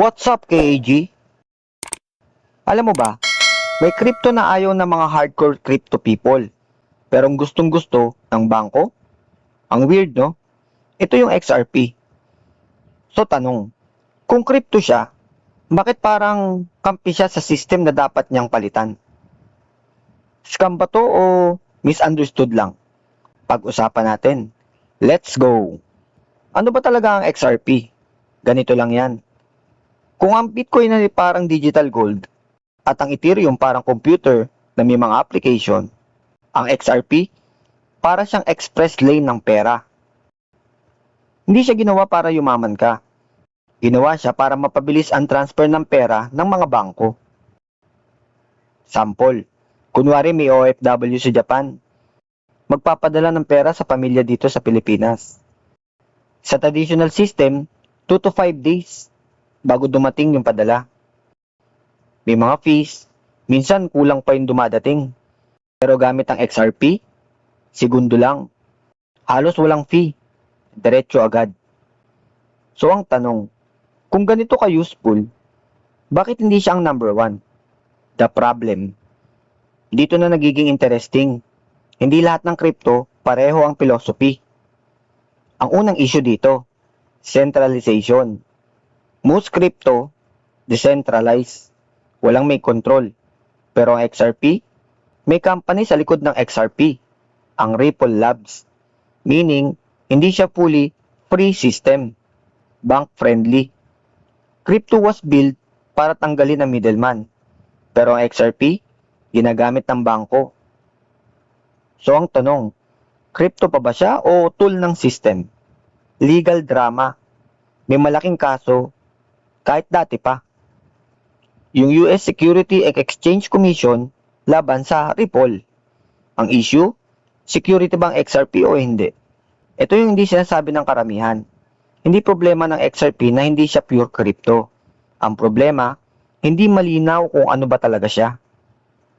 What's up, KAG? Alam mo ba, may crypto na ayaw ng mga hardcore crypto people. Pero ang gustong-gusto ng bangko? Ang weird, no? Ito yung XRP. So tanong, kung crypto siya, bakit parang kampi siya sa system na dapat niyang palitan? Scam ba to o misunderstood lang? Pag-usapan natin. Let's go! Ano ba talaga ang XRP? Ganito lang yan. Kung ang Bitcoin ay parang digital gold at ang Ethereum parang computer na may mga application, ang XRP para siyang express lane ng pera. Hindi siya ginawa para yumaman ka. Ginawa siya para mapabilis ang transfer ng pera ng mga bangko. Sample, kunwari may OFW sa Japan, magpapadala ng pera sa pamilya dito sa Pilipinas. Sa traditional system, 2 to 5 days bago dumating yung padala. May mga fees, minsan kulang pa yung dumadating. Pero gamit ang XRP, segundo lang. Halos walang fee, diretso agad. So ang tanong, kung ganito ka-useful, bakit hindi siya ang number 1? The problem, dito na nagiging interesting. Hindi lahat ng crypto pareho ang philosophy. Ang unang issue dito, centralization. Most crypto, decentralized. Walang may control. Pero ang XRP, may company sa likod ng XRP, ang Ripple Labs. Meaning, hindi siya fully free system, bank-friendly. Crypto was built para tanggalin ang middleman. Pero ang XRP, ginagamit ng bangko. So ang tanong, crypto pa ba siya o tool ng system? Legal drama. May malaking kaso, kahit dati pa. Yung US Security and Exchange Commission laban sa Ripple. Ang issue, security bang XRP o hindi? Ito yung hindi sinasabi ng karamihan. Hindi problema ng XRP na hindi siya pure crypto. Ang problema, hindi malinaw kung ano ba talaga siya.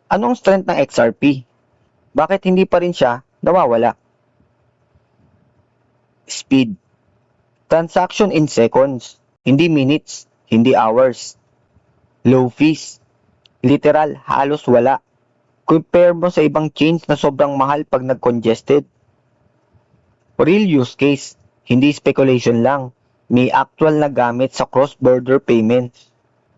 Anong strength ng XRP? Bakit hindi pa rin siya nawawala? Speed. Transaction in seconds, hindi minutes, hindi hours. Low fees. Literal, halos wala. Compare mo sa ibang chains na sobrang mahal pag nag-congested. Real use case, hindi speculation lang. May actual na gamit sa cross-border payments.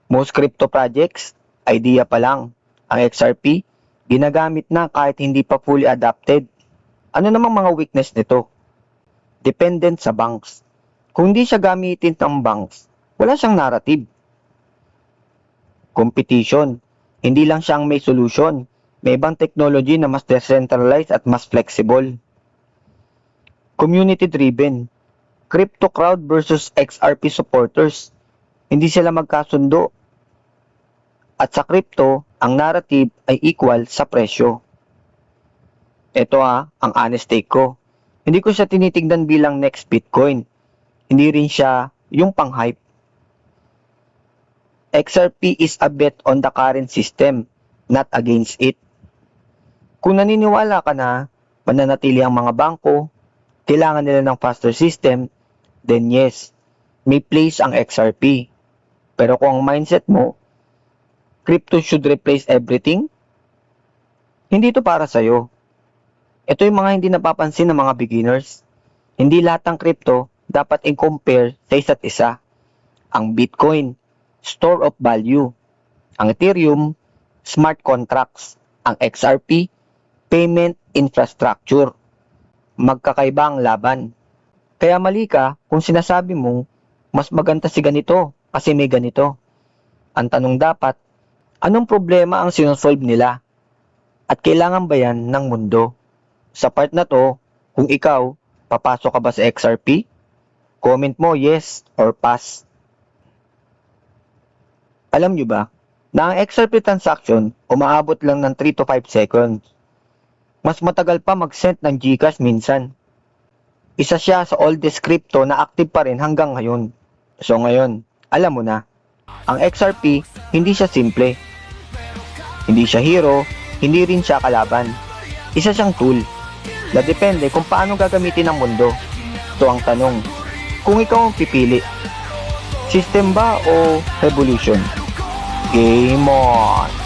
Most crypto projects, idea pa lang. Ang XRP, ginagamit na kahit hindi pa fully adapted. Ano namang mga weakness nito? Dependent sa banks. Kung hindi siya gamitin ng banks, wala siyang narrative. Competition. Hindi lang siyang may solution. May ibang technology na mas decentralized at mas flexible. Community-driven. Crypto crowd versus XRP supporters. Hindi sila magkasundo. At sa crypto, ang narrative ay equal sa presyo. Ito ang honest take ko. Hindi ko siya tinitignan bilang next Bitcoin. Hindi rin siya yung pang-hype. XRP is a bet on the current system, not against it. Kung naniniwala ka na mananatili ang mga bangko, kailangan nila ng faster system, then yes, may place ang XRP. Pero kung ang mindset mo, crypto should replace everything, hindi ito para sa'yo. Ito yung mga hindi napapansin ng mga beginners. Hindi lahat ng crypto dapat i-compare sa isa't isa. Ang Bitcoin, store of value. Ang Ethereum, smart contracts. Ang XRP, payment infrastructure. Magkakaiba ang laban. Kaya mali ka kung sinasabi mong mas maganda si ganito kasi may ganito. Ang tanong dapat, anong problema ang sinosolve nila? At kailangan ba yan ng mundo? Sa part na to, kung ikaw, papasok ka ba sa XRP? Comment mo yes or pass. Alam nyo ba, na ang XRP transaction umaabot lang ng 3 to 5 seconds. Mas matagal pa mag-send ng GCash minsan. Isa siya sa oldest crypto na active pa rin hanggang ngayon. So ngayon, alam mo na, ang XRP hindi siya simple. Hindi siya hero, hindi rin siya kalaban. Isa siyang tool na depende kung paano gagamitin ng mundo. Ito ang tanong, kung ikaw ang pipili, System ba o revolution? Game on!